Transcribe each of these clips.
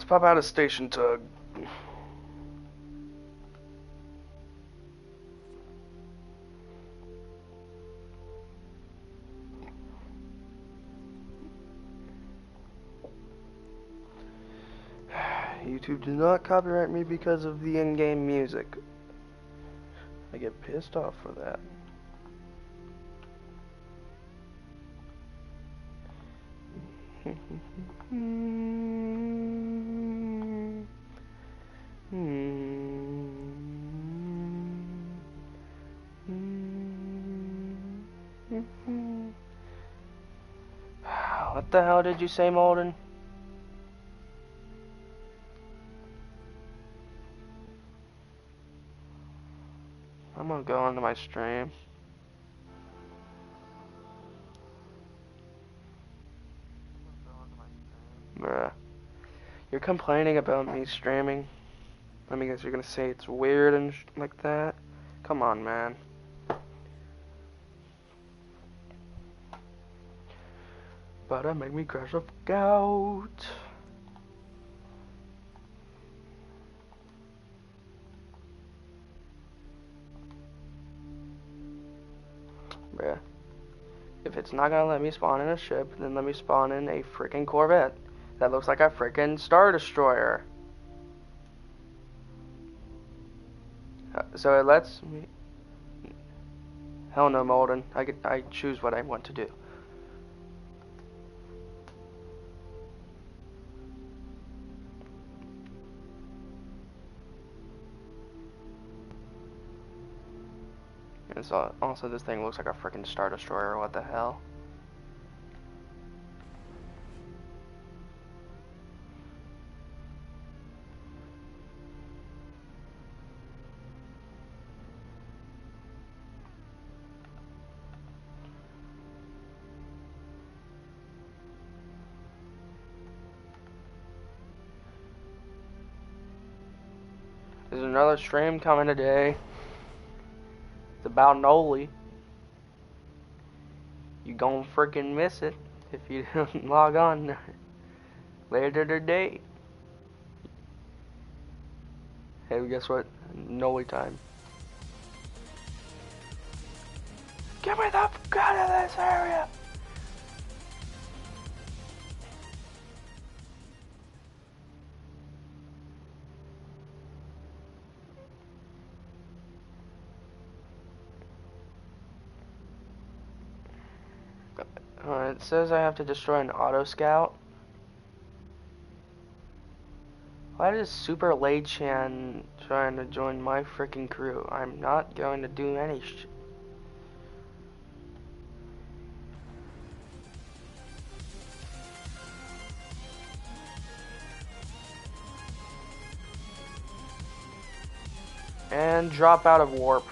pop out a station tug. YouTube did not copyright me because of the in-game music. I get pissed off for that. What the hell did you say, Molden? I'm gonna go onto my stream. Bruh. You're complaining about me streaming? Let me guess, you're gonna say it's weird and like that? Come on, man. But it make me crash the fuck out. Bruh. If it's not gonna let me spawn in a ship, then let me spawn in a freaking Corvette. That looks like a freaking Star Destroyer. So it lets me... Hell no, Molden. I choose what I want to do. And so, also, this thing looks like a freaking Star Destroyer. What the hell? There's another stream coming today. It's about Noli. You gon' freaking miss it if you don't log on later today. Hey, guess what? Noli time. Get me the fuck out of this area! It says I have to destroy an auto scout. Why does Super Lei Chan trying to join my freaking crew? I'm not going to do any shit. And drop out of warp.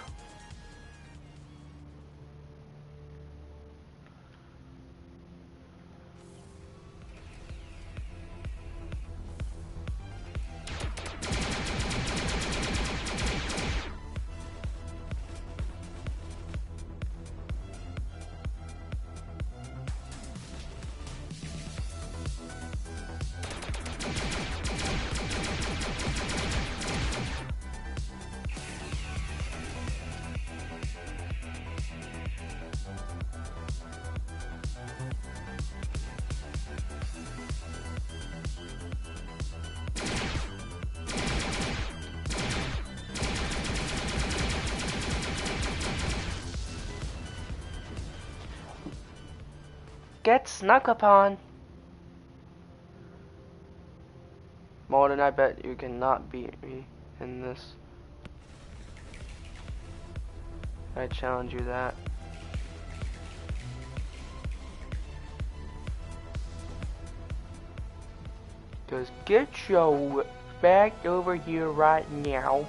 Get snuck upon. Molden, I bet you cannot beat me in this. I challenge you that. Cause get your back over here right now.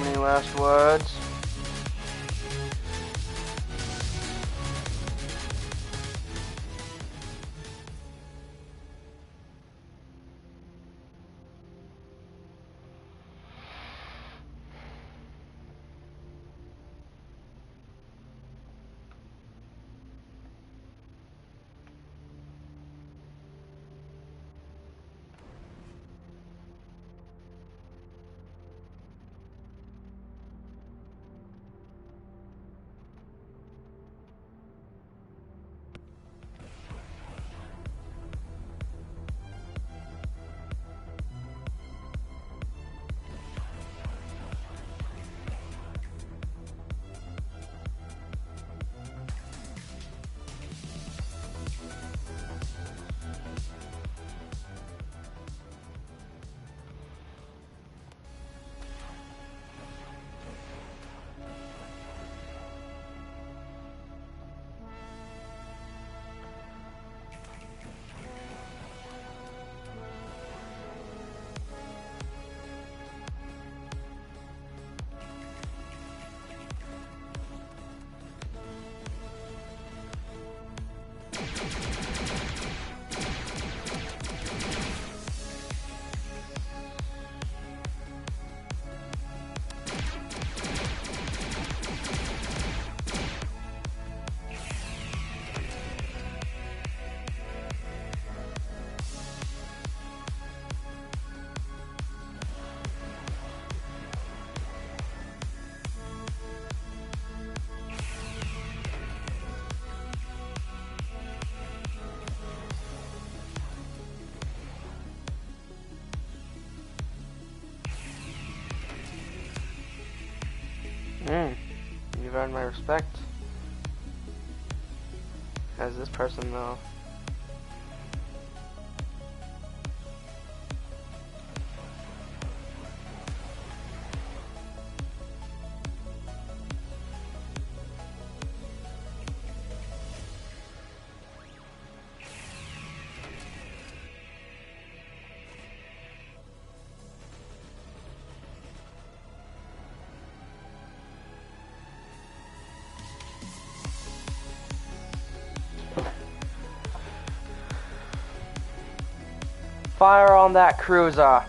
Any last words? You've earned my respect. As this person, though. Fire on that cruiser.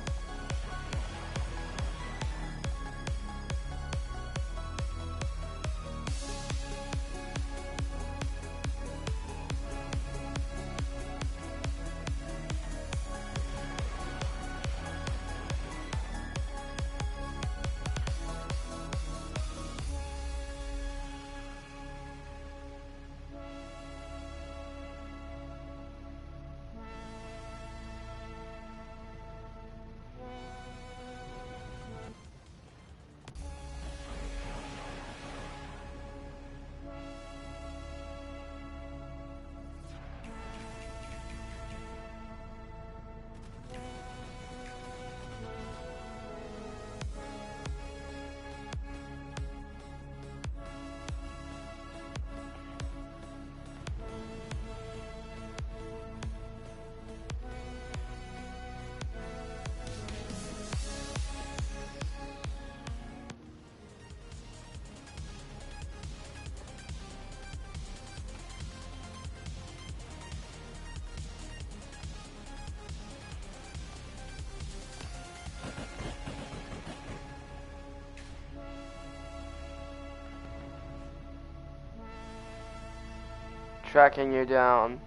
Tracking you down.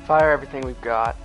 Fire everything we've got.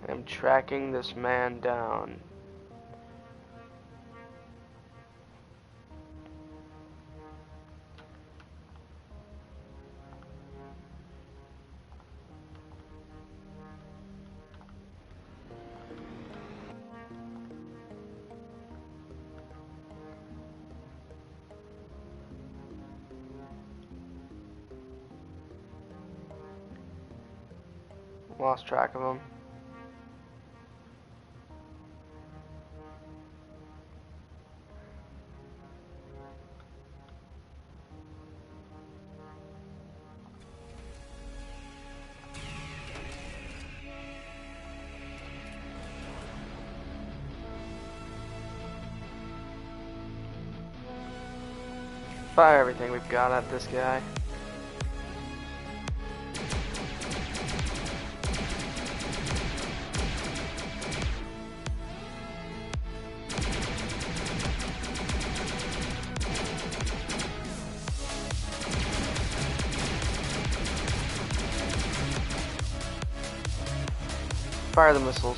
I'm tracking this man down. Lost track of him. Fire everything we've got at this guy. Fire the missiles.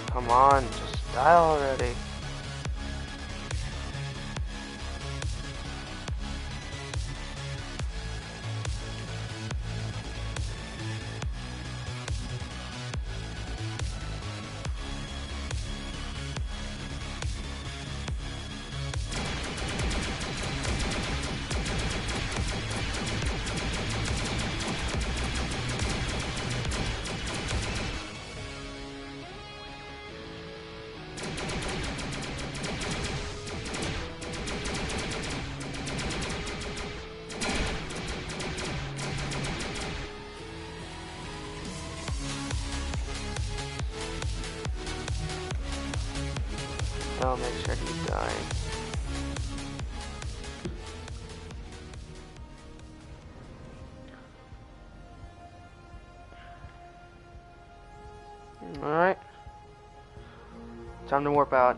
Come on, just die already. I'll make sure he's dying. Alright. Time to warp out.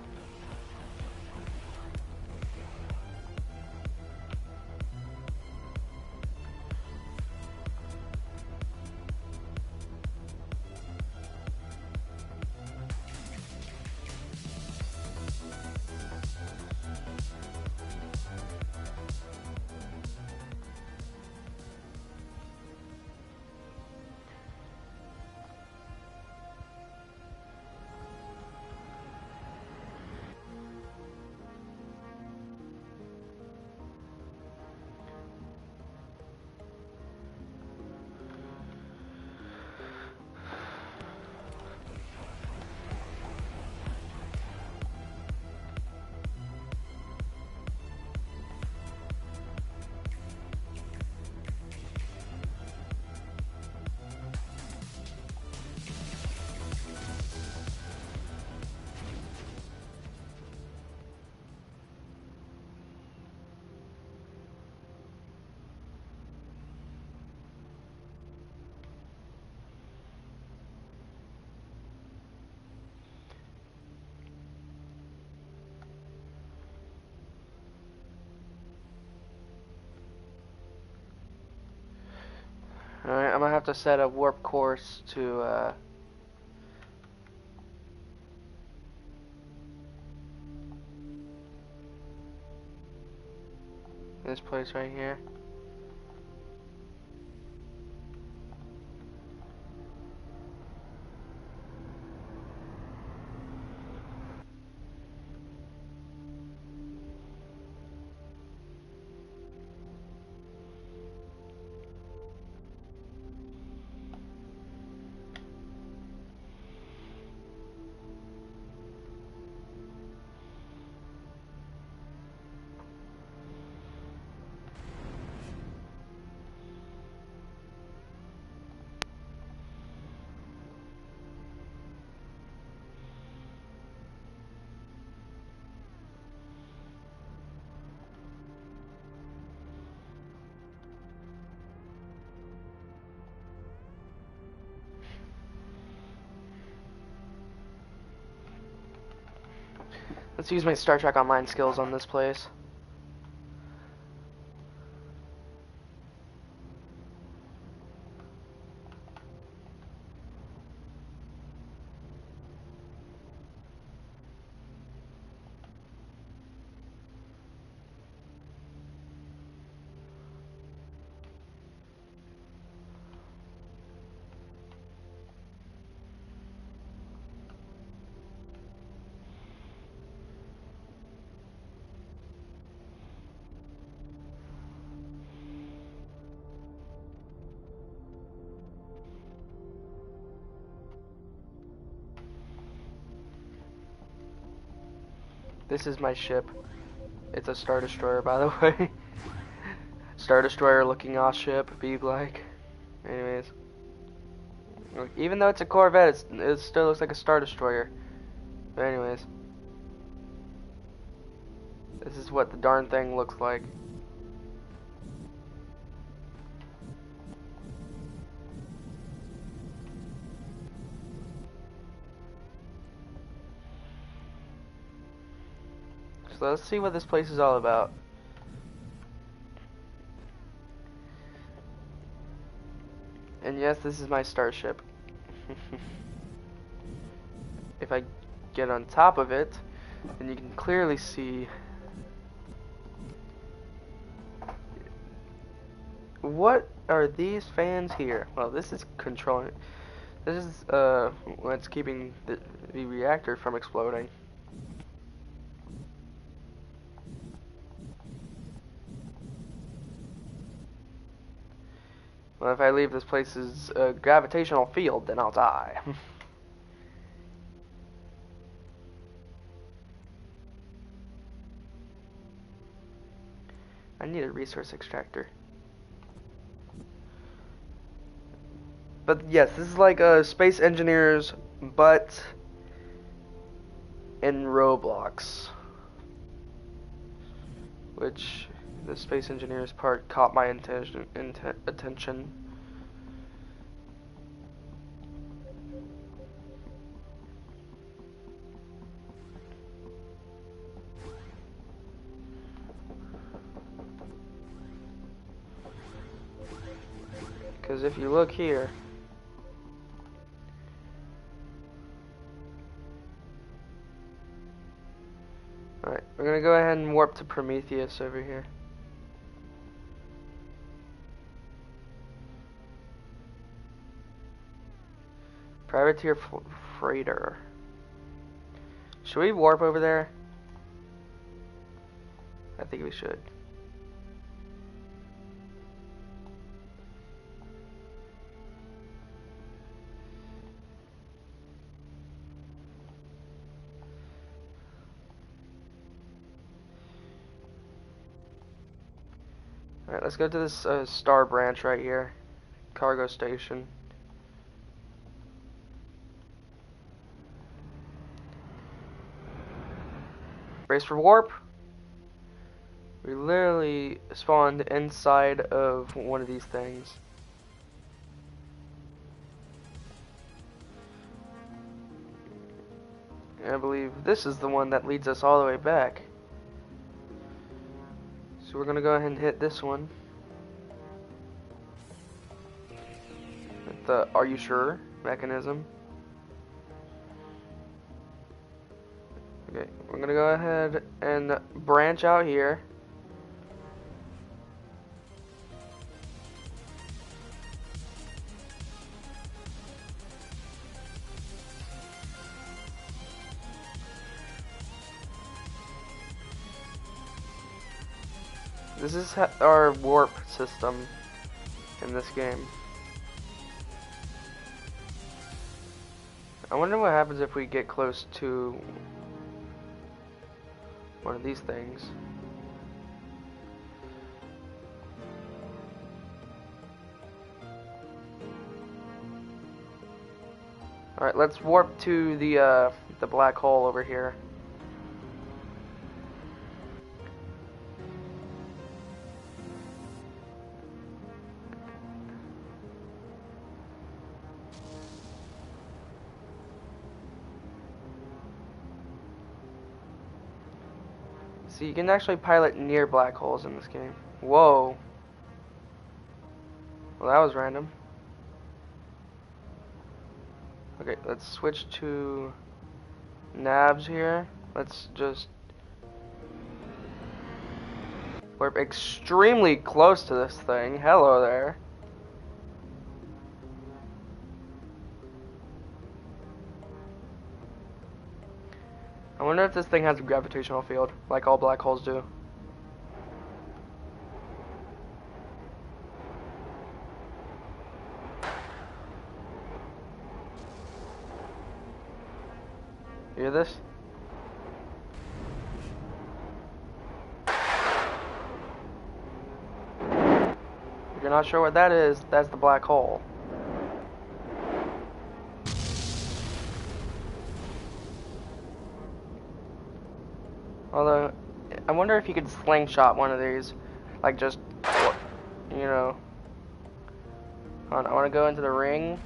Alright, I'm gonna have to set a warp course to this place right here. Let's use my Star Trek Online skills on this place. This is my ship. It's a Star Destroyer, by the way. Star Destroyer looking off ship, be like. Anyways. Even though it's a Corvette, it still looks like a Star Destroyer. But anyways. This is what the darn thing looks like. So let's see what this place is all about. And yes, this is my starship. If I get on top of it, then you can clearly see what are these fans here. Well, this is controlling. This is what's keeping the reactor from exploding. Well, if I leave this place's gravitational field, then I'll die. I need a resource extractor. But yes, this is like a Space Engineers, but in Roblox. Which the Space Engineers part caught my attention. Because if you look here, alright, we're gonna go ahead and warp to Prometheus over here. Privateer freighter. Should we warp over there? I think we should. Alright, let's go to this star branch right here. Cargo station. Brace for warp. We literally spawned inside of one of these things. And I believe this is the one that leads us all the way back. So we're gonna go ahead and hit this one. With the "Are you sure?" mechanism. Okay, we're gonna go ahead and branch out here. This is our warp system in this game. I wonder what happens if we get close to one of these things. Alright, let's warp to the black hole over here. See, you can actually pilot near black holes in this game. Whoa. Well, that was random. Okay, let's switch to navs here. Let's just... We're extremely close to this thing. Hello there. I wonder if this thing has a gravitational field, like all black holes do. You hear this? If you're not sure what that is, that's the black hole. Although, I wonder if you could slingshot one of these. Like just, you know. Hold on, I want to go into the ring.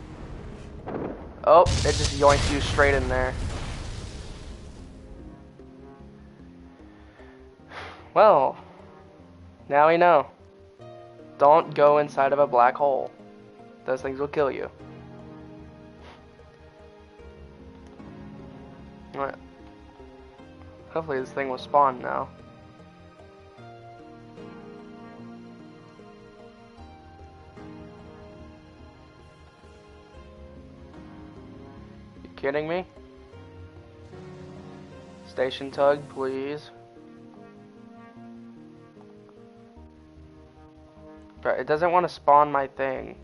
Oh, it just yoinks you straight in there. Well, now we know. Don't go inside of a black hole. Those things will kill you. Alright. Hopefully this thing will spawn now. You kidding me? Station tug, please. But it doesn't want to spawn my thing.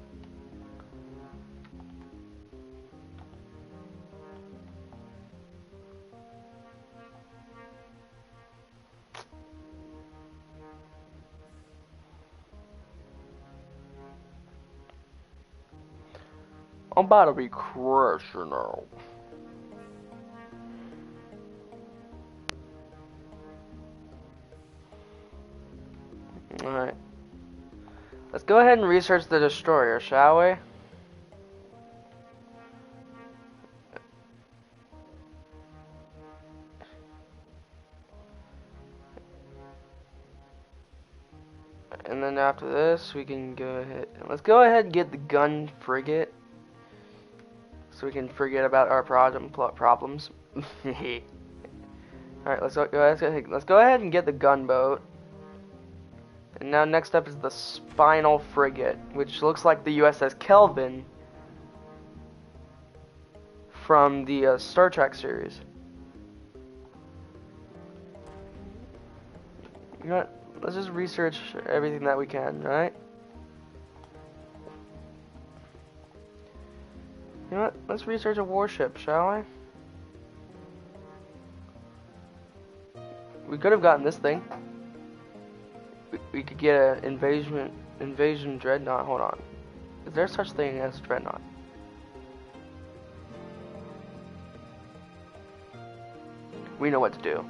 I'm about to be crushed now. Alright. Let's go ahead and research the destroyer, shall we? And then after this, we can go ahead. Let's go ahead and get the gun frigate. So we can forget about our problems. Alright, let's go ahead and get the gunboat. And now next up is the Spinal Frigate, which looks like the USS Kelvin from the Star Trek series. You know what? Let's just research everything that we can, right? You know what? Let's research a warship, shall we? We could have gotten this thing. We could get an invasion dreadnought. Hold on. Is there such thing as dreadnought? We know what to do.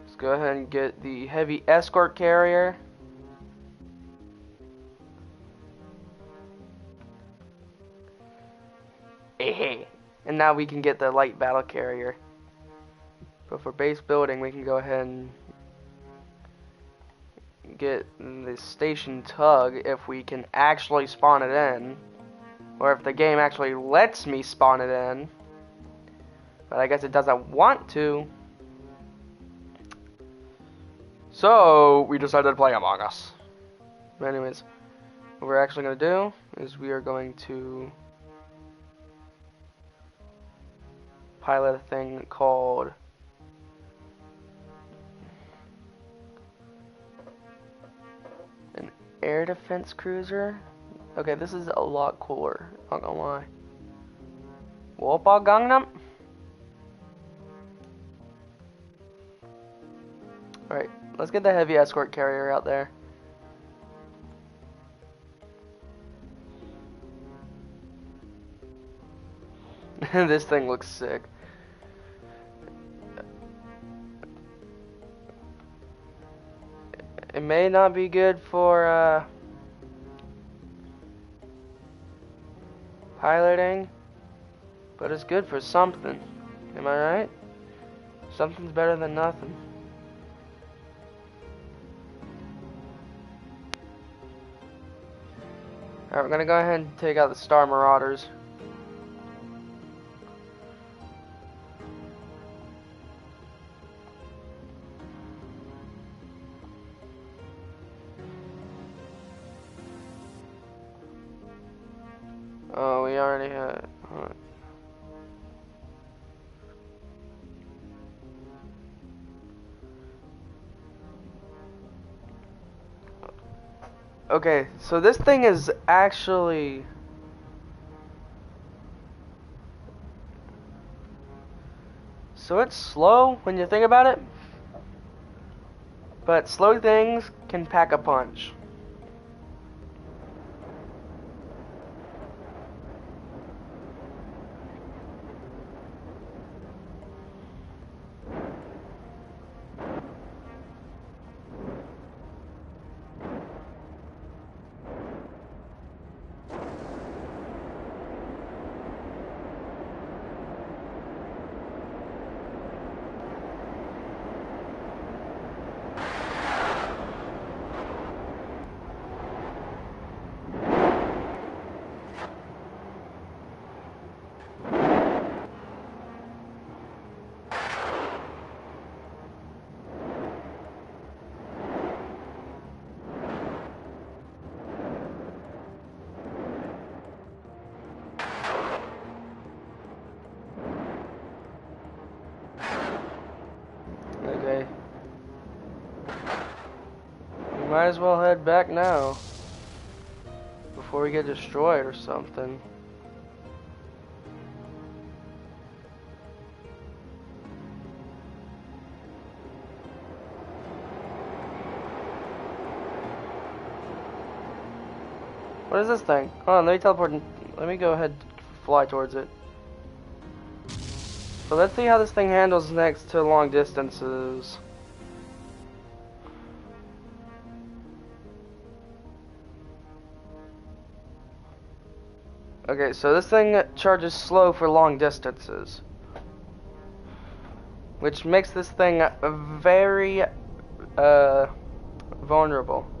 Let's go ahead and get the heavy escort carrier. Hey. And now we can get the light battle carrier. But for base building, we can go ahead and get the station tug if we can actually spawn it in. Or if the game actually lets me spawn it in. But I guess it doesn't want to. So, we decided to play Among Us. But anyways, what we're actually going to do is we are going to pilot a thing called an air defense cruiser. Okay, this is a lot cooler, not gonna lie. Woppa Gangnam? Alright, let's get the heavy escort carrier out there. This thing looks sick. may not be good for piloting, but it's good for something. Am I right? Something's better than nothing. Alright, we're gonna go ahead and take out the Star Marauders. Oh, we already had. Okay, so this thing is actually. So it's slow when you think about it. But slow things can pack a punch. Okay. We might as well head back now. Before we get destroyed or something. What is this thing? Hold on, let me teleport. Let me go ahead and fly towards it. So let's see how this thing handles next to long distances. Okay, so this thing charges slow for long distances. Which makes this thing very vulnerable.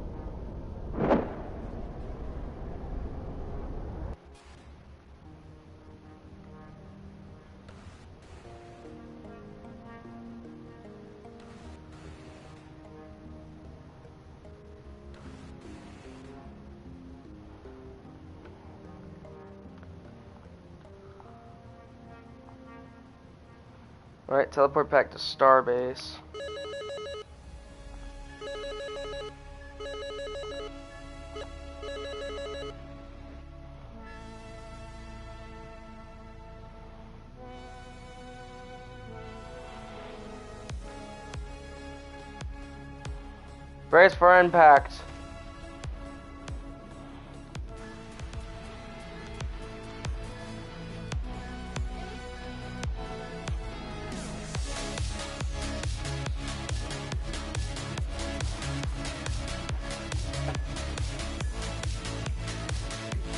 Alright, teleport back to Starbase. Brace for impact.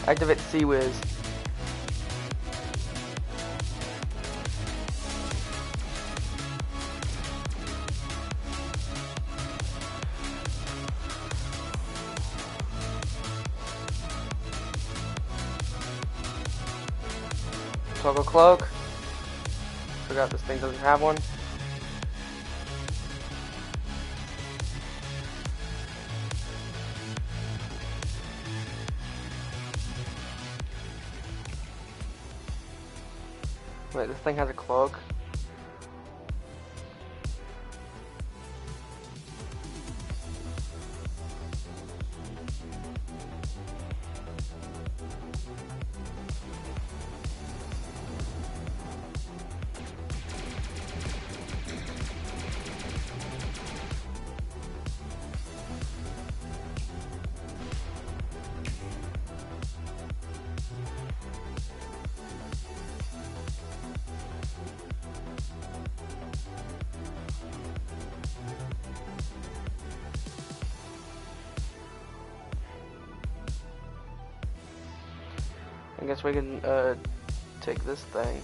Activate Sea-Wiz. Toggle cloak. Forgot this thing doesn't have one. Wait, this thing has a cloak. I guess we can take this thing.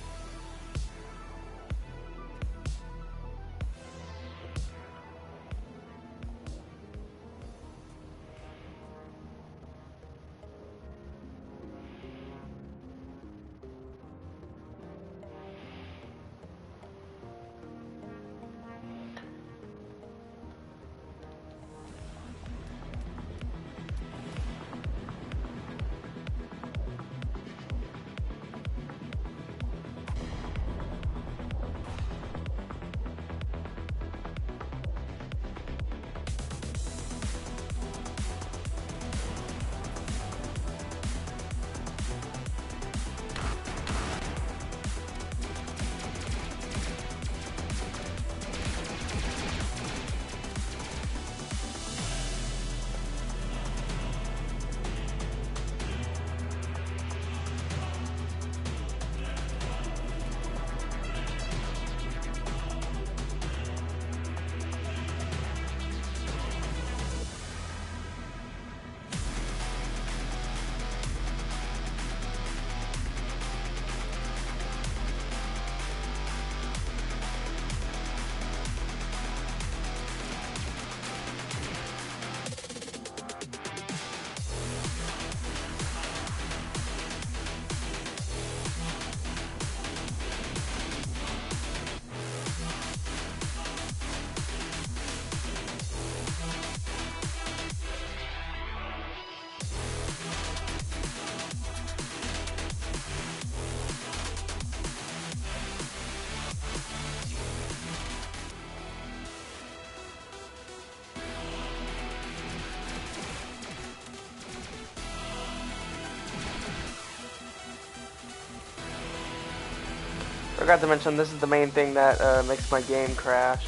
Forgot to mention, this is the main thing that makes my game crash.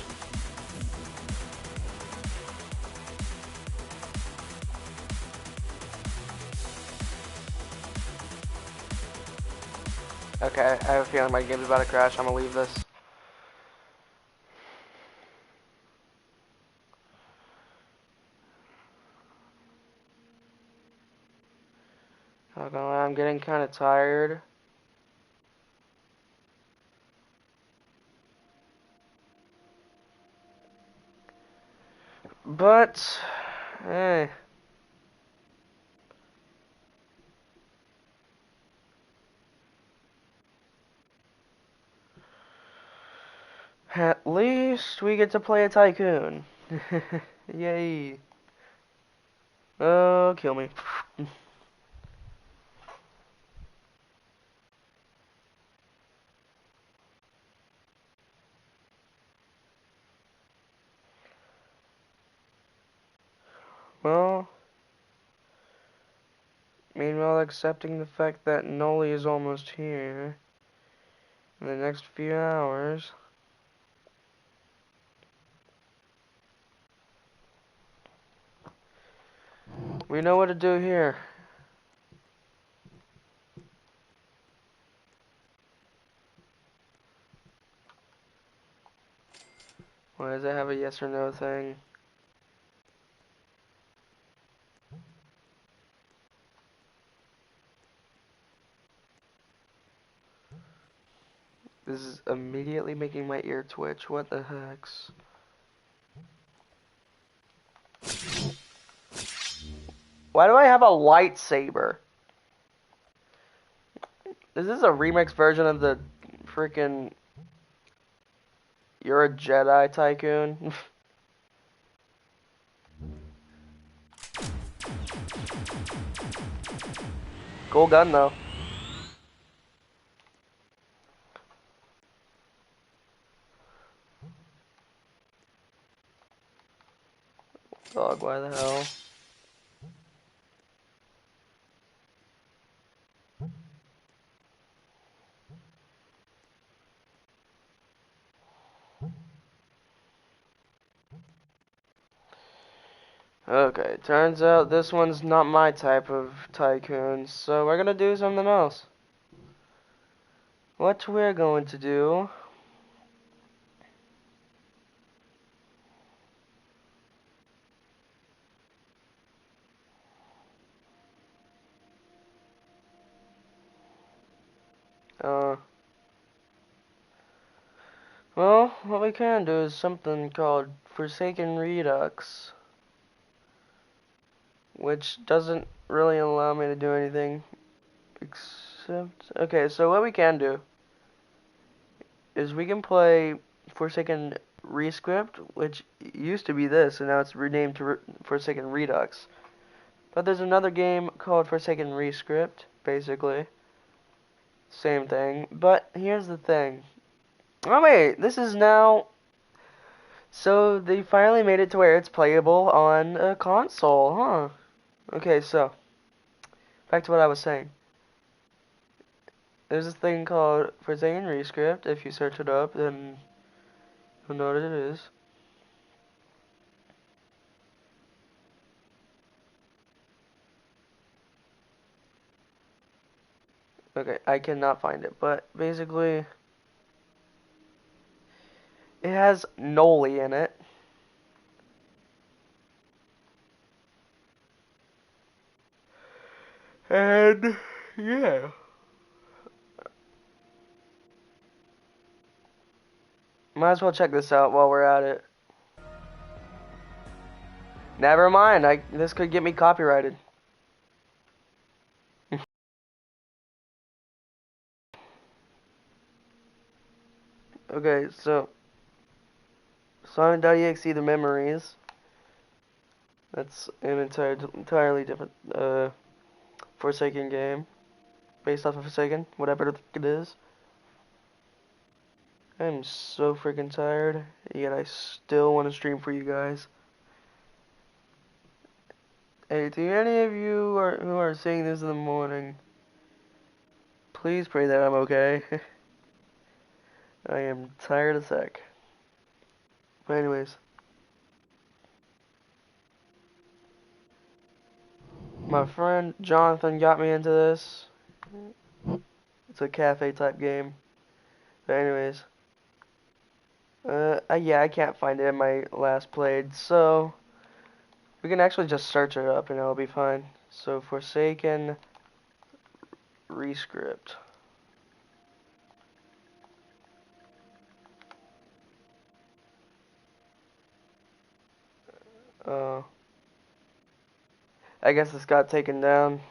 Okay, I have a feeling my game's about to crash. I'm gonna leave this. Not gonna lie, I'm getting kind of tired. But, eh. At least we get to play a tycoon. Yay. Oh, kill me. Well, meanwhile accepting the fact that Noli is almost here in the next few hours. We know what to do here. Why does it have a yes or no thing? This is immediately making my ear twitch. What the hex? Why do I have a lightsaber? Is this a remix version of the freaking You're a Jedi Tycoon? Cool gun though. Dog, why the hell? Okay, turns out this one's not my type of tycoon, so we're gonna do something else. What we're going to do... Well, what we can do is something called Forsaken Redux, which doesn't really allow me to do anything except... Okay, so what we can do is we can play Forsaken Rescript, which used to be this, and now it's renamed to Forsaken Redux. But there's another game called Forsaken Rescript, basically. Same thing. But here's the thing. Oh wait, this is now... So they finally made it to where it's playable on a console, huh? Okay, so back to what I was saying. There's this thing called Forsaken Rescript. If you search it up, then you'll know what it is. Okay, I cannot find it, but basically it has Noli in it. And yeah. Might as well check this out while we're at it. Never mind, this could get me copyrighted. Okay, so Sonic.exe, the memories. That's an entirely different Forsaken game. Based off of Forsaken, whatever it is. I'm so freaking tired, yet I still want to stream for you guys. Hey, to any of you who are seeing this in the morning, please pray that I'm okay. I am tired as heck. But anyways, my friend Jonathan got me into this. It's a cafe type game. But anyways, yeah, I can't find it in my last played, so we can actually just search it up and it'll be fine. So Forsaken Rescript. Uh, I guess this got taken down.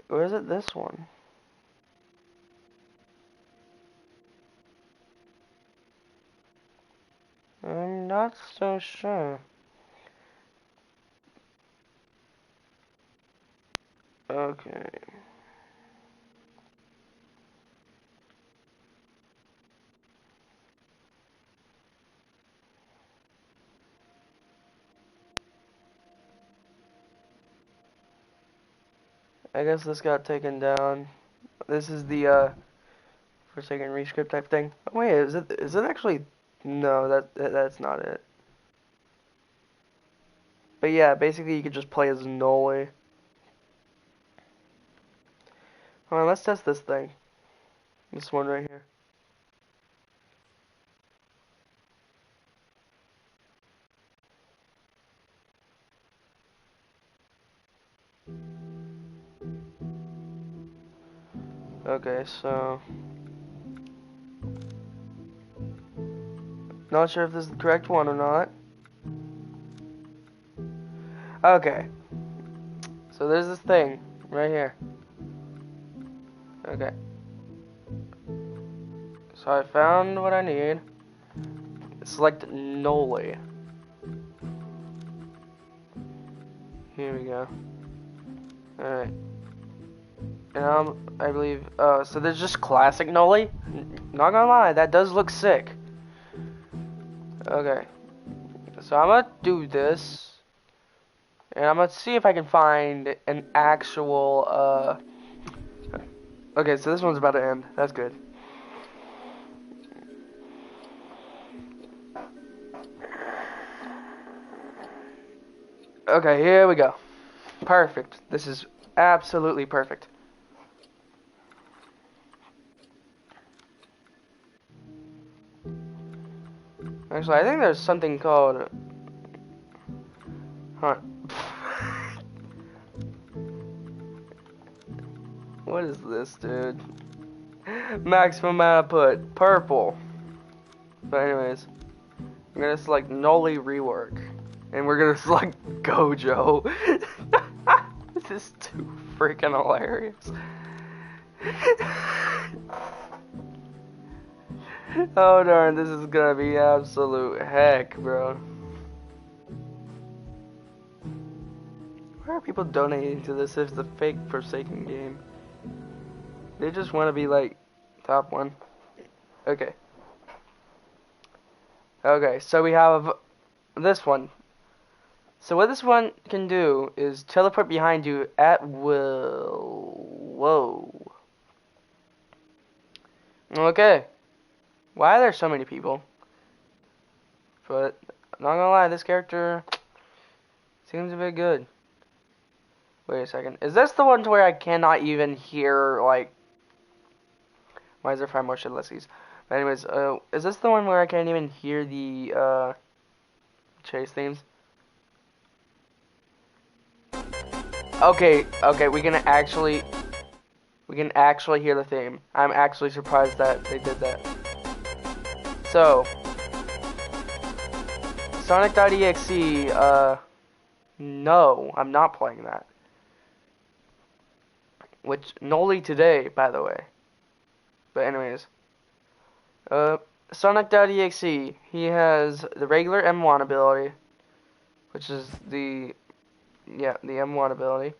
Or is it this one? I'm not so sure. Okay. I guess this got taken down. This is the Forsaken Rescript type thing. Oh, wait, is it actually? No, that's not it. But yeah, basically you could just play as Noli. Alright, let's test this thing. This one right here. Okay, so not sure if this is the correct one or not. Okay. So there's this thing right here. Okay. So I found what I need. Select Noli. Here we go. Alright. And I believe, so there's just classic Noli? Not gonna lie, that does look sick. Okay. So I'm gonna do this. And I'm gonna see if I can find an actual, okay, so this one's about to end. That's good. Okay, here we go. Perfect. This is absolutely perfect. Actually, I think there's something called... Huh. What is this, dude? Maximum output. Purple. But anyways, I'm gonna select Noli rework. And we're gonna select Gojo. This is too freaking hilarious. Oh darn, this is gonna be absolute heck, bro. Why are people donating to this if it's a fake Forsaken game? They just want to be like top one. Okay. Okay, so we have this one. So what this one can do is teleport behind you at will. Whoa. Okay. Why are there so many people? But not gonna lie, this character seems a bit good. Wait a second. Is this the one to where I cannot even hear, like... Why is there 5 more shitlessies? But anyways, is this the one where I can't even hear the, chase themes? Okay, we can actually hear the theme. I'm actually surprised that they did that. So, Sonic.exe, no, I'm not playing that. Which, Noli today, by the way. But anyways, Sonic.exe, he has the regular M1 ability, which is the M1 ability.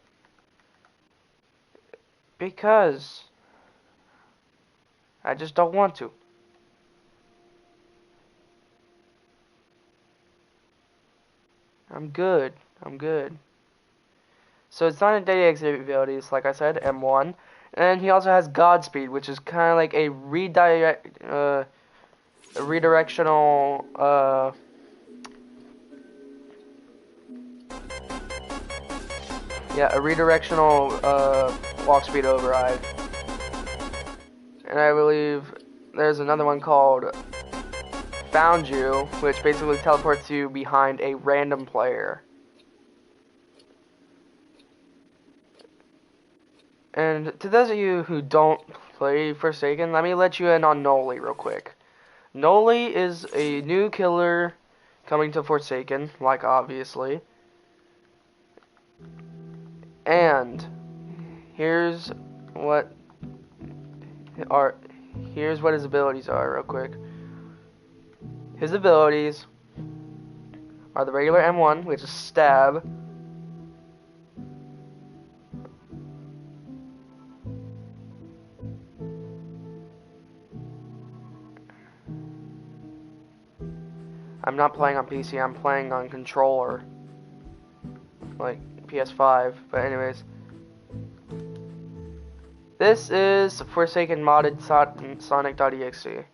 Because I just don't want to. I'm good. So it's not a daily exhibit abilities, like I said, M1. And he also has Godspeed, which is kind of like a redirectional, a redirectional, walk speed override. And I believe there's another one called Found You, which basically teleports you behind a random player. And to those of you who don't play Forsaken, let me let you in on Noli real quick. Noli is a new killer coming to Forsaken, like obviously. And here's what his abilities are real quick. His abilities are the regular M1, which is stab. I'm not playing on PC, I'm playing on controller. Like PS5, but anyways. This is Forsaken modded Sonic.exe.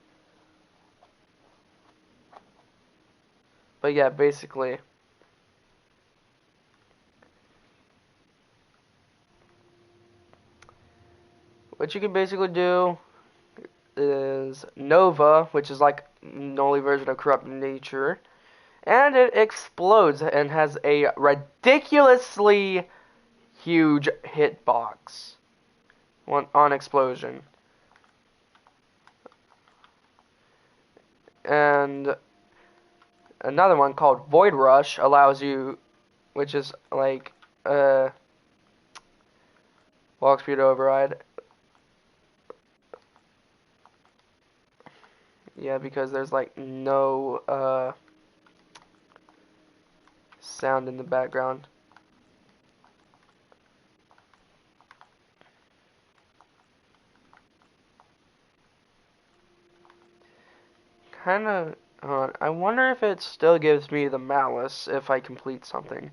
But yeah, basically. What you can basically do is Nova, which is like the only version of Corrupt Nature. And it explodes and has a ridiculously huge hitbox on explosion. And another one called Void Rush allows you, which is like walk speed override. Yeah, because there's like no sound in the background. Kinda, I wonder if it still gives me the malice if I complete something.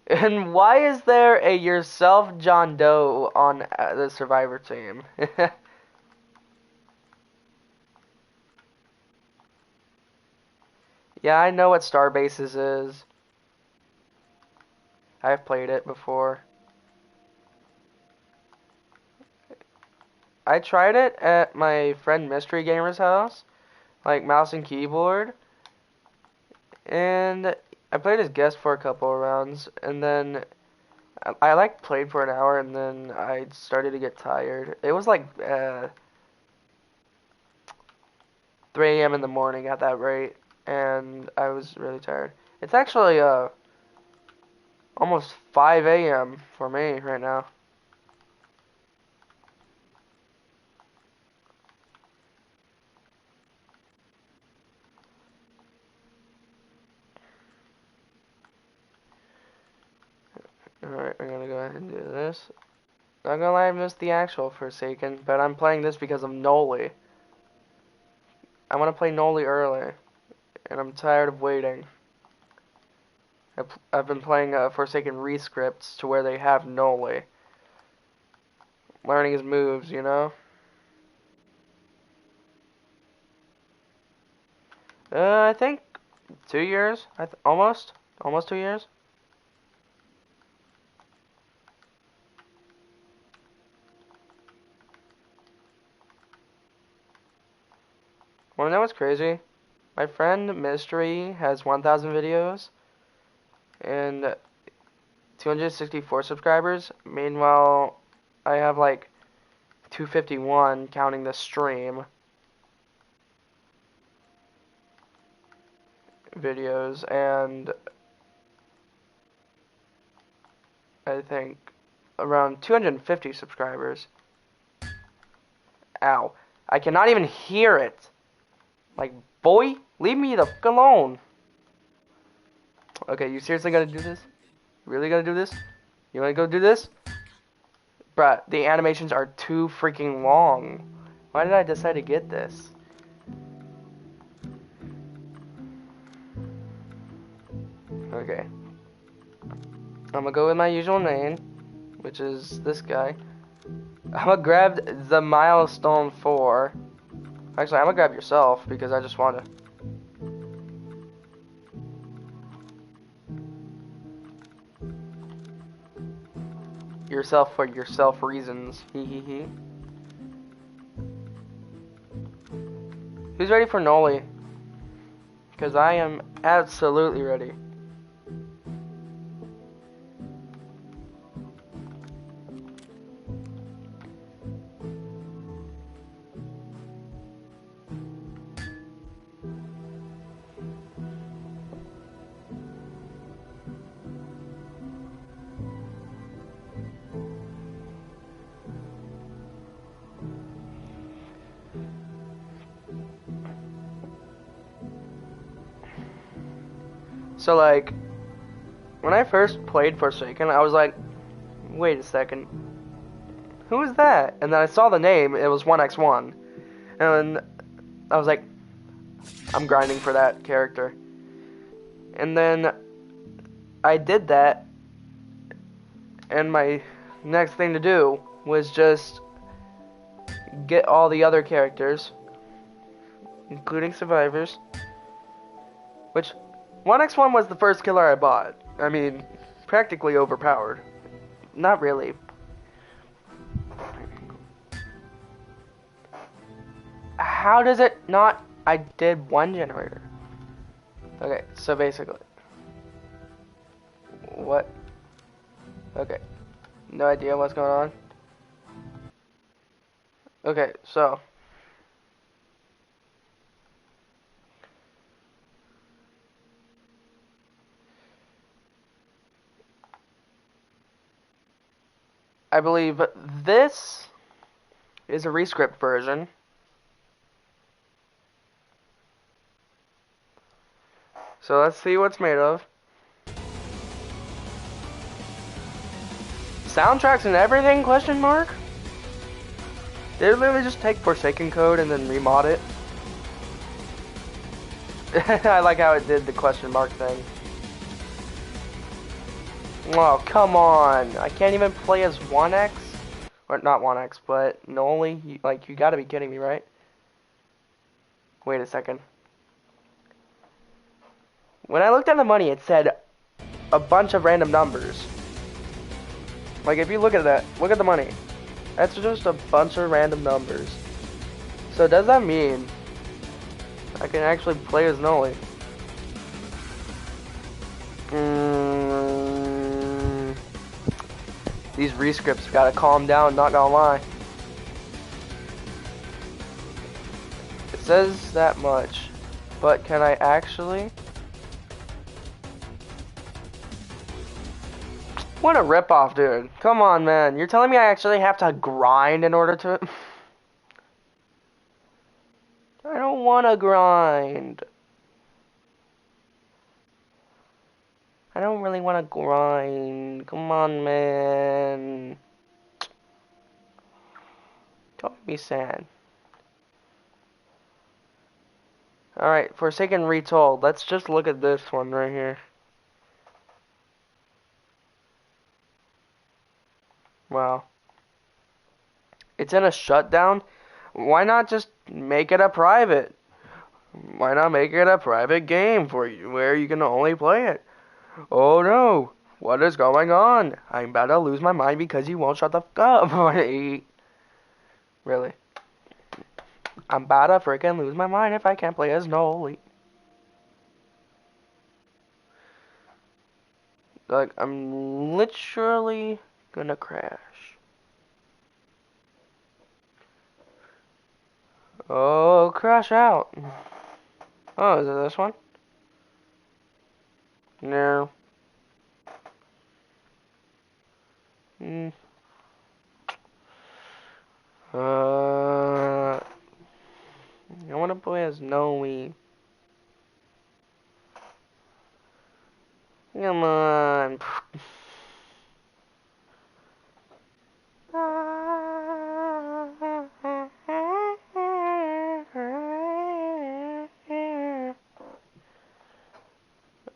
And why is there a yourself John Doe on the Survivor team? Yeah, I know what Starbases is. I've played it before. I tried it at my friend Mystery Gamer's house, like mouse and keyboard, And I played as guest for a couple of rounds, and then I like played for an hour, and then I started to get tired. It was like 3 a.m. in the morning at that rate, and I was really tired. It's actually almost 5 a.m. for me right now. Alright, I'm gonna go ahead and do this. Not gonna lie, I missed the actual Forsaken, but I'm playing this because of Noli. I want to play Noli early, and I'm tired of waiting. I've been playing Forsaken rescripts to where they have Noli. Learning his moves, you know? I think 2 years. Almost 2 years. Wanna know what's crazy? My friend Mystery has 1,000 videos and 264 subscribers. Meanwhile, I have like 251 counting the stream videos, and I think around 250 subscribers. Ow. I cannot even hear it. Like, boy, leave me the fuck alone. Okay, you seriously gonna do this? You really gonna do this? You wanna go do this? Bruh, the animations are too freaking long. Why did I decide to get this? Okay. I'm gonna go with my usual name, which is this guy. I'm gonna grab the milestone 4. Actually, I'm gonna grab yourself because I just want to. Yourself for yourself reasons. Hee hee hee. Who's ready for Noli? Because I am absolutely ready. So, like, when I first played Forsaken, I was like, wait a second. Who is that? And then I saw the name, it was 1x1. And I was like, I'm grinding for that character. And then I did that, and my next thing to do was just get all the other characters, including survivors, which 1x1 was the first killer I bought. I mean, practically overpowered. Not really. How does it not? I did one generator. Okay, so basically. What? Okay. No idea what's going on. Okay, so. I believe this is a rescript version. So let's see what's made of. Soundtracks and everything, question mark? They literally just take Forsaken code and then remod it. I like how it did the question mark thing. Oh, come on. I can't even play as 1x. Or not 1x, but Noli. Like, you gotta be kidding me, right? Wait a second. When I looked at the money, it said a bunch of random numbers. Like, if you look at that, look at the money. That's just a bunch of random numbers. So does that mean I can actually play as Noli? These rescripts gotta calm down, not gonna lie. It says that much, but can I actually? What a ripoff, dude. Come on, man. You're telling me I actually have to grind in order to... I don't want to grind. I don't really want to grind. Come on, man. Don't make me sad. Alright, Forsaken Retold. Let's just look at this one right here. Wow. It's in a shutdown? Why not just make it a private? Why not make it a private game for you where you can only play it? Oh no! What is going on? I'm about to lose my mind because you won't shut the fuck up. Really? I'm about to freaking lose my mind if I can't play as Noli. Like, I'm literally gonna crash. Oh, crash out. Oh, is it this one? No. Hmm. I wanna play as Noli. Come on.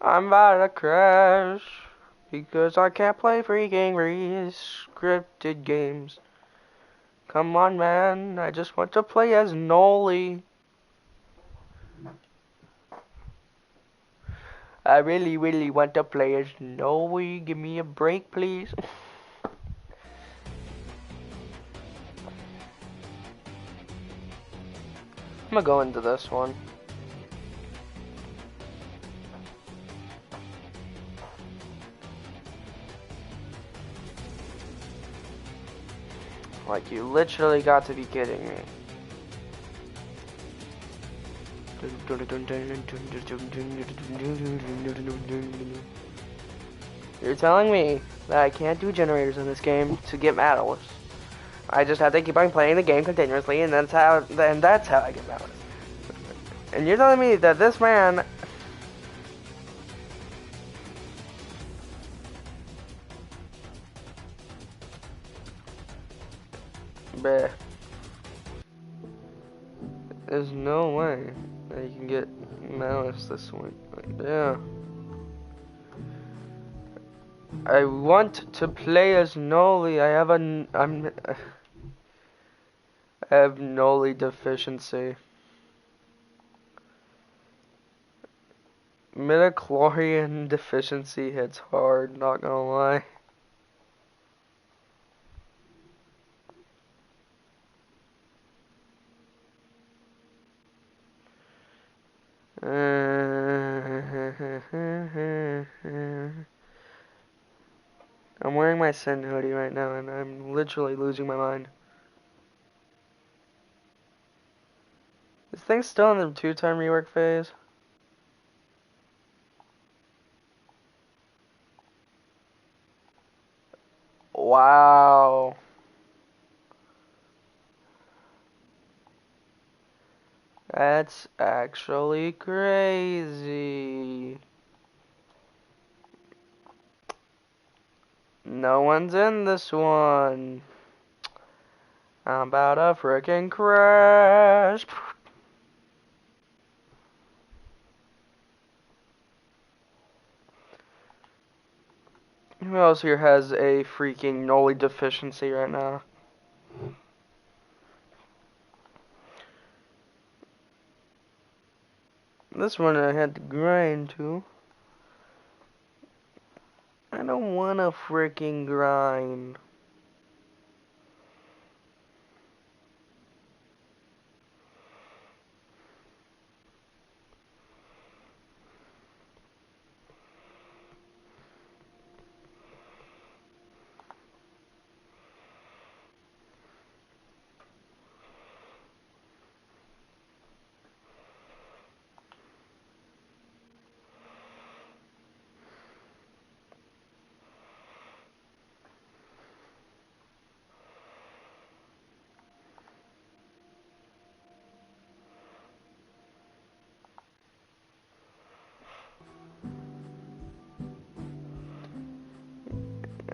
I'm about to crash because I can't play freaking scripted games. Come on, man. I just want to play as Noli. I really, really want to play as Noli. Give me a break, please. I'm gonna go into this one. Like, you literally got to be kidding me. You're telling me that I can't do generators in this game to get medals. I just have to keep on playing the game continuously, and that's how I get medals. And you're telling me that this man... Bruh. There's no way that you can get malice this way. Like, yeah. I want to play as Noli. I have Noli deficiency. Midichlorian deficiency hits hard, not gonna lie. I'm wearing my Sin hoodie right now and I'm literally losing my mind. This thing's still in the 2-time rework phase. Wow. That's actually crazy. No one's in this one. I'm about to frickin' crash. Who else here has a freaking Noli deficiency right now? This one I had to grind too. I don't wanna freaking grind.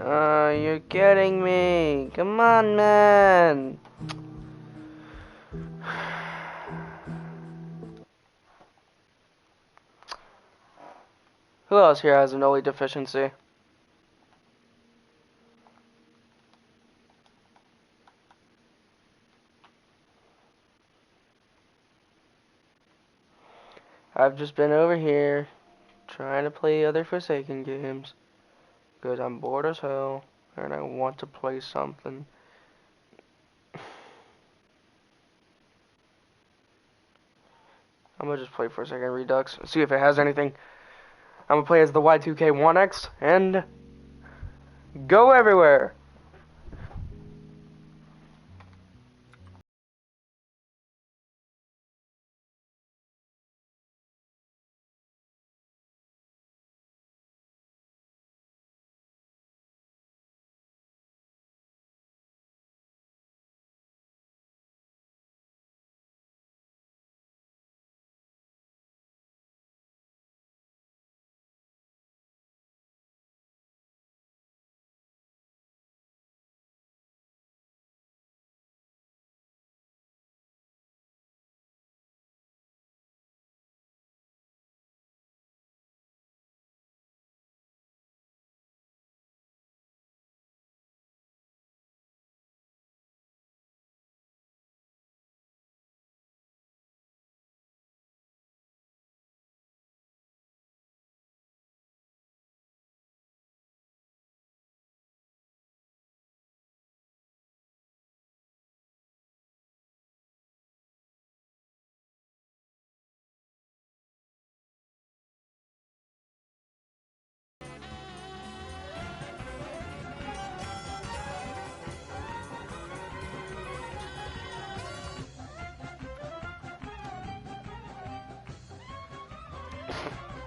You're kidding me. Come on, man. Who else here has an Oli deficiency? I've just been over here trying to play other Forsaken games because I'm bored as hell and I want to play something. I'm gonna just play Forsaken Redux, see if it has anything. I'm gonna play as the Y2K1X and go everywhere.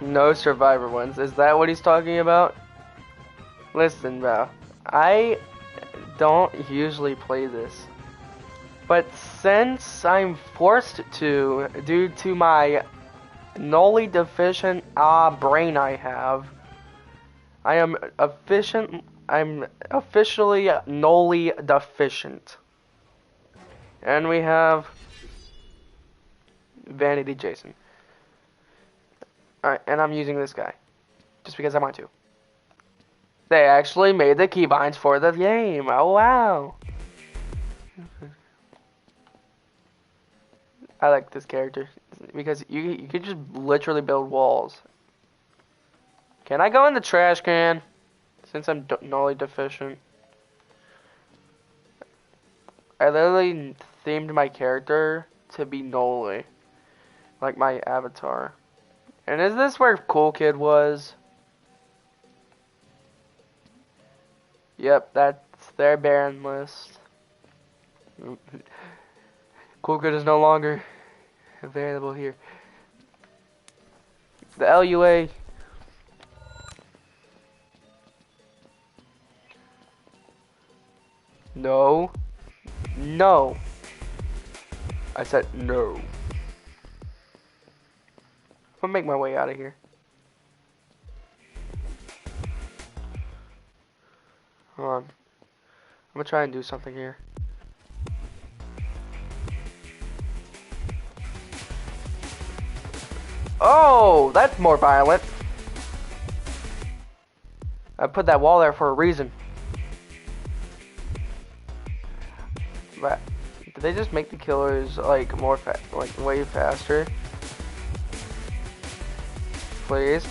No survivor ones. Is that what he's talking about? Listen, bro. I don't usually play this. But since I'm forced to, due to my Noli deficient brain I have, I'm officially Noli deficient. And we have Vanity Jason. Alright, and I'm using this guy. Just because I want to. They actually made the keybinds for the game. Oh wow. I like this character. Because you could just literally build walls. Can I go in the trash can? Since I'm Noli deficient. I literally themed my character to be Noli. Like my avatar. And is this where Cool Kid was? Yep, that's their Baron list. Cool Kid is no longer available here. The LUA. No. No. I said no. I'm gonna make my way out of here. Hold on. I'm gonna try and do something here. Oh, that's more violent. I put that wall there for a reason. But did they just make the killers like more like way faster? Please.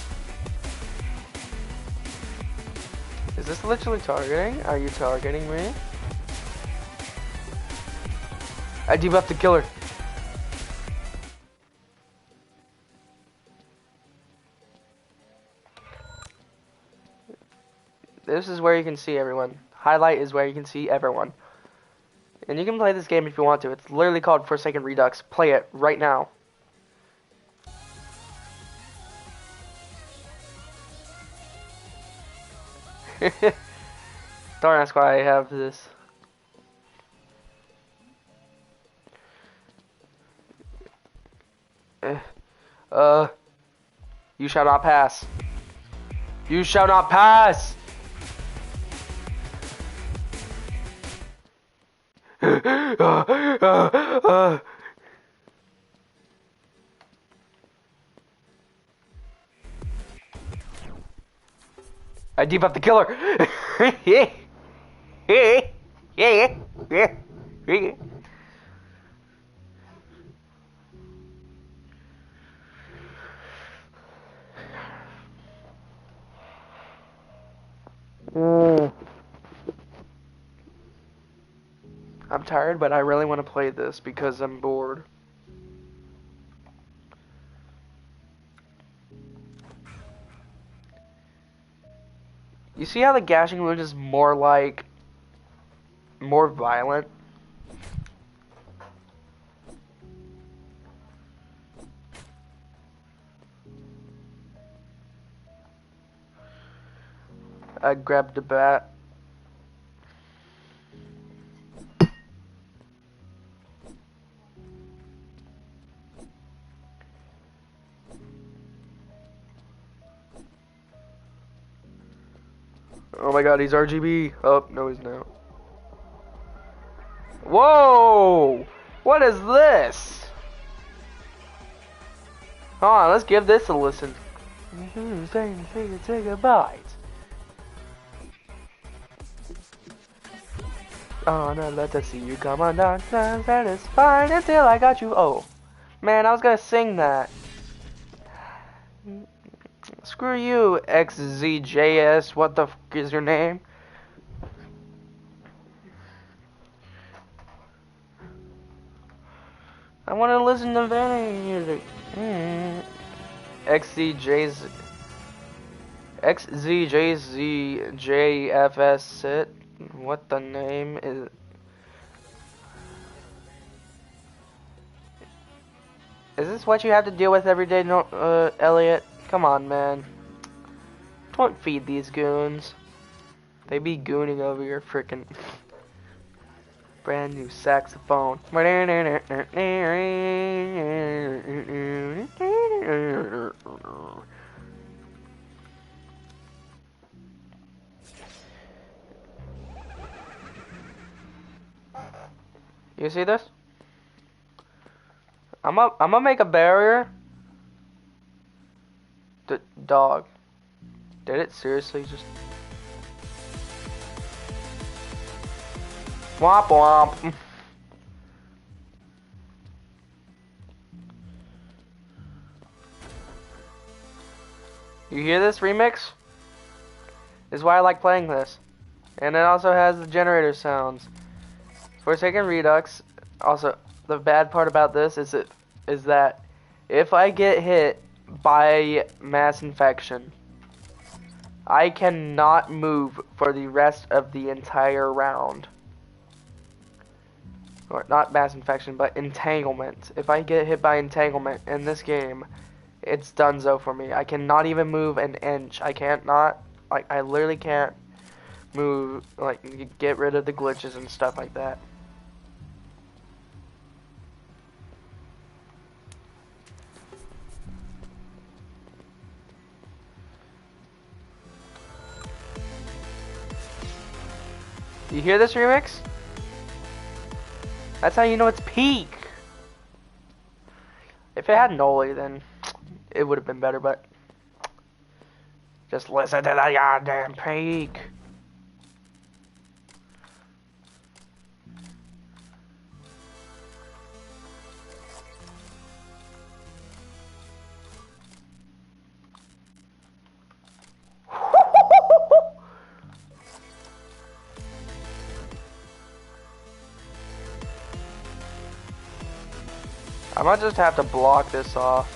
Is this literally targeting? Are you targeting me? I debuffed the killer. This is where you can see everyone. Highlight is where you can see everyone. And you can play this game if you want to. It's literally called Forsaken Redux. Play it right now. Don't ask why I have this. You shall not pass. You shall not pass! I debuffed the killer. Yeah. Yeah. Yeah. Yeah. Yeah. I'm tired, but I really want to play this because I'm bored. You see how the gashing wound is more violent? I grabbed the bat. Oh my god, he's RGB. Oh, no he's not. Whoa! What is this? Hold on, let's give this a listen. Say goodbye. Oh no, let us see you come on down. That is fine until I got you. Oh, man, I was gonna sing that. Screw you, XZJS. What the f is your name? I want to listen to Vanny music. XZJ's XZJZJFS sit. What the name is? Is this what you have to deal with every day, no, Elliot? Come on, man. Don't feed these goons. They be gooning over your frickin' brand new saxophone. You see this? I'm gonna make a barrier. The dog. Did it seriously just... Womp womp. You hear this remix? This is why I like playing this. And it also has the generator sounds. Forsaken Redux. Also, the bad part about this is that if I get hit by mass infection, I cannot move for the rest of the entire round. Or not mass infection, but entanglement. If I get hit by entanglement in this game, it's donezo for me. I cannot even move an inch. I literally can't move, like, get rid of the glitches and stuff like that. You hear this remix? That's how you know it's peak. If it had Noli, then it would have been better, but just listen to the goddamn peak. I might just have to block this off.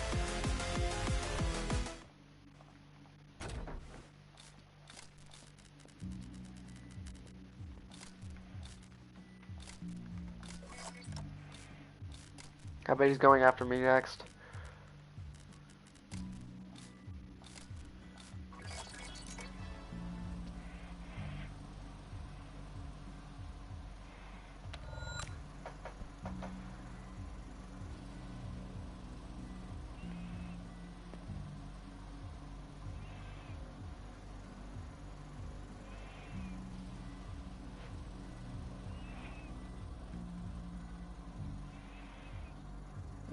I bet he's going after me next.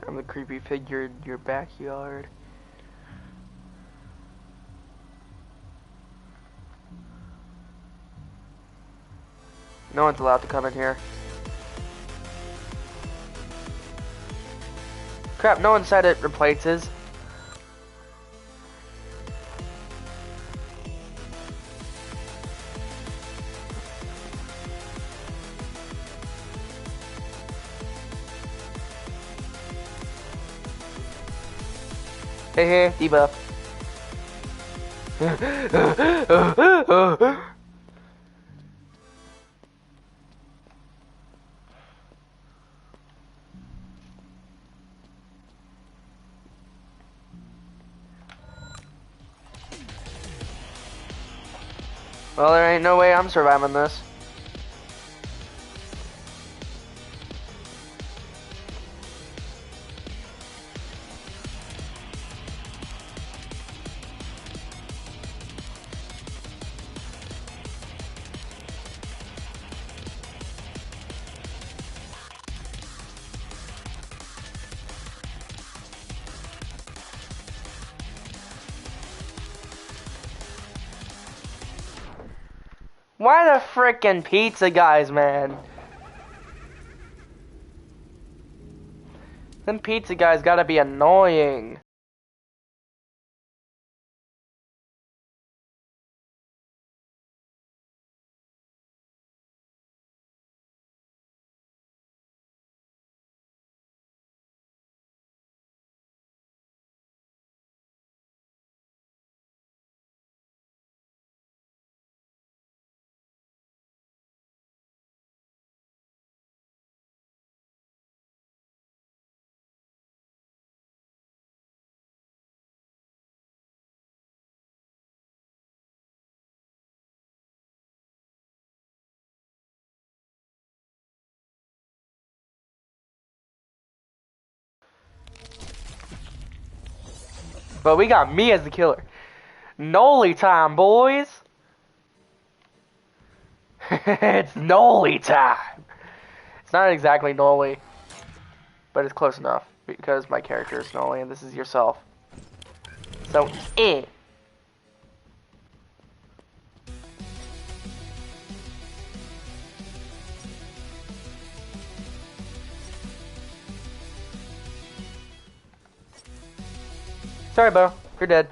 I'm the creepy figure in your backyard. No one's allowed to come in here. Crap, no one said it replaces. Hey, hey, debuff. Well, there ain't no way I'm surviving this. Why the frickin' pizza guys, man? Them pizza guys gotta be annoying. But we got me as the killer. Noli time, boys. It's Noli time. It's not exactly Noli, but it's close enough because my character is Noli and this is yourself. So, Sorry, Bo. You're dead.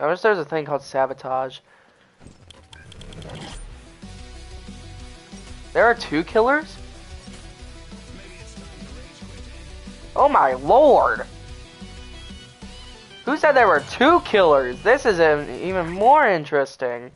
I wish there was a thing called sabotage. There are 2 killers? Oh my lord! Who said there were 2 killers? This is even more interesting.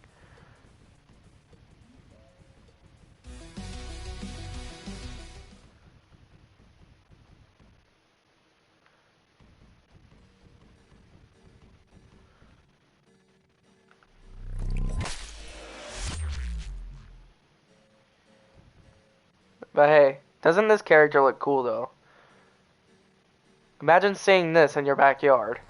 But hey, doesn't this character look cool though? Imagine seeing this in your backyard.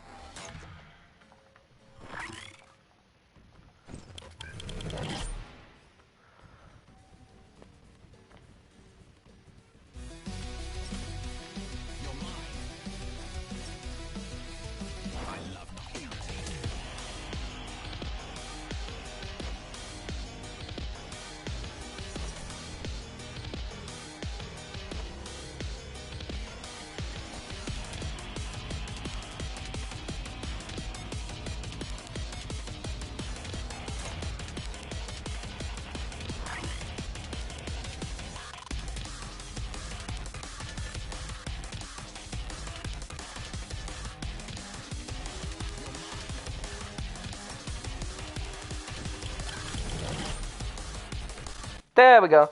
There we go.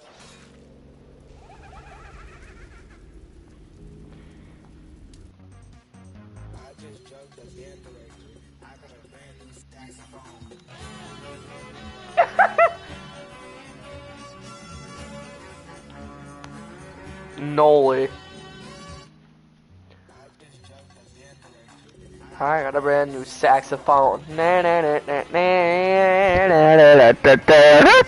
Noli. I got a brand new saxophone. Na, na, na, na, na, na, na, na, na, na.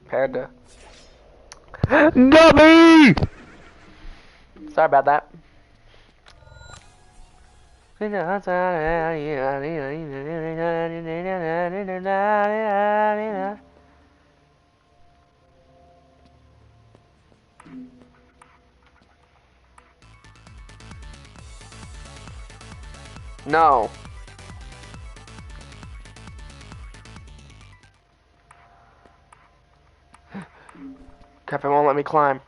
Panda. Gummy! Sorry about that. No. Crap, it won't let me climb.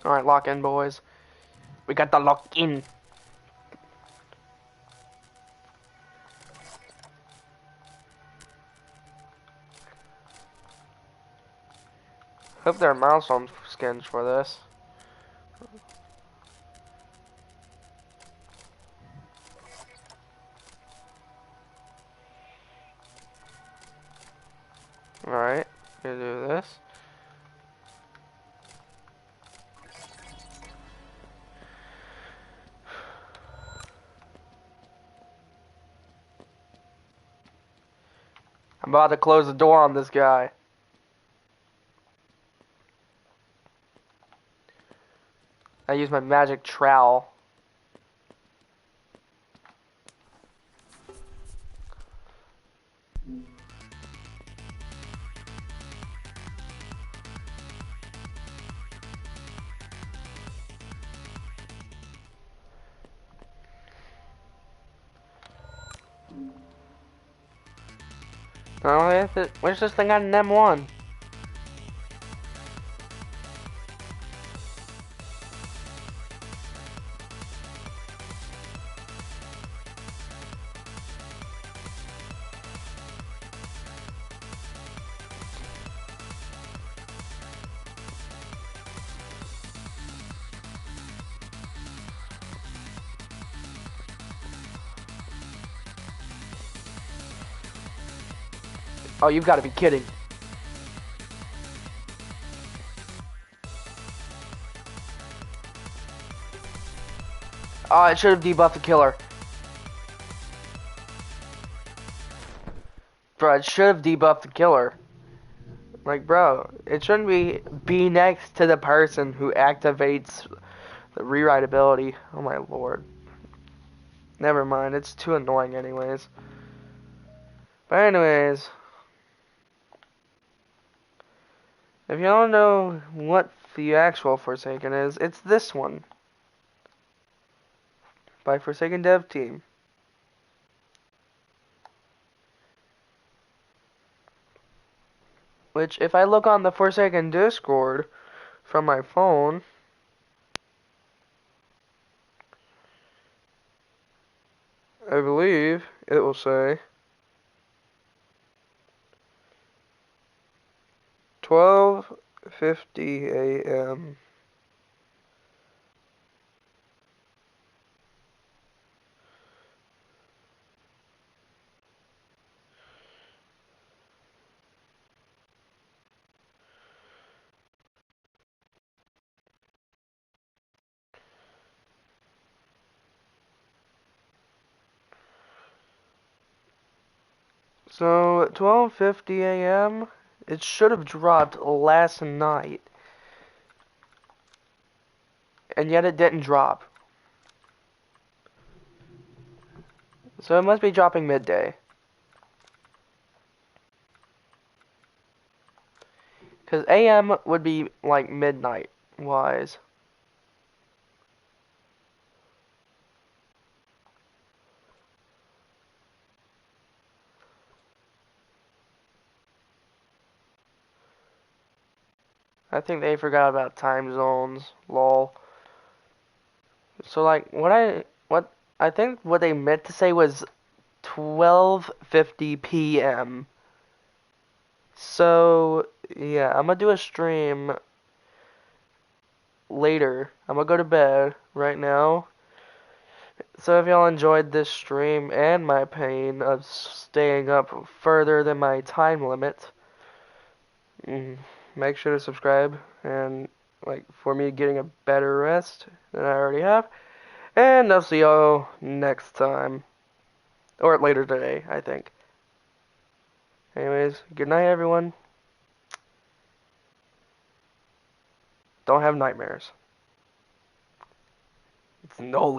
Alright, lock in, boys. We got the lock in. Hope there are milestone skins for this. Alright, gonna do this. I'm about to close the door on this guy. I use my magic trowel. Oh, where's this thing on an M1? Oh, you've got to be kidding. Oh, it should have debuffed the killer. Bro, it should have debuffed the killer. Like, bro, it shouldn't be next to the person who activates the rewrite ability. Oh my lord. Never mind, it's too annoying anyways. But anyways, if you don't know what the actual Forsaken is, it's this one. By Forsaken Dev Team. Which, if I look on the Forsaken Discord from my phone, I believe it will say 12:50 a.m. So, at 12:50 a.m., it should have dropped last night. And yet it didn't drop. So it must be dropping midday. Because AM would be like midnight wise. I think they forgot about time zones. Lol. So like what I think what they meant to say was 12:50 p.m. So yeah, I'm gonna do a stream later. I'm gonna go to bed right now. So if y'all enjoyed this stream and my pain of staying up further than my time limit, make sure to subscribe and like for me getting a better rest than I already have. And I'll see y'all next time. Or later today, I think. Anyways, good night everyone. Don't have nightmares. It's no